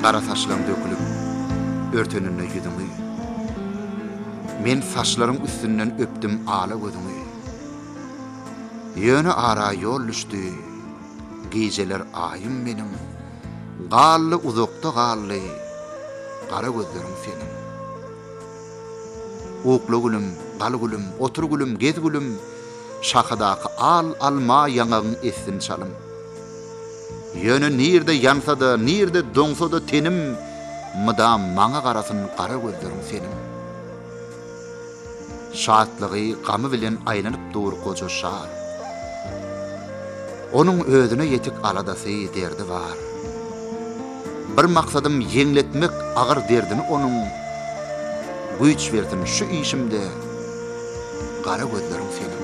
Qara saçlaryň dökülüp örtenine ýüdüňi. Men saçlaryň üstünden öpdim ala gözüňi. Ýöne ara ýol düşdi. Geceler ayım benim. Gally uzakda gally. Qara gözlerim senin. Oklu gülüm, galy gülüm, otur gülüm, gez gülüm. Şahadaky al alma ýaňagyň essin çalym. Ýöne nirde ýansada, nirde doňsada tenim, mydam maňa garasyn qara gözlerim senin. Şatlygy gamy bilen aýlanyp dur goja şar. Onun özüne yetik aladasy derdi var. Bir maksadım ýeňletmek agyr derdini onun. Güýç berdim şu işimde. Qara gözlerim senin.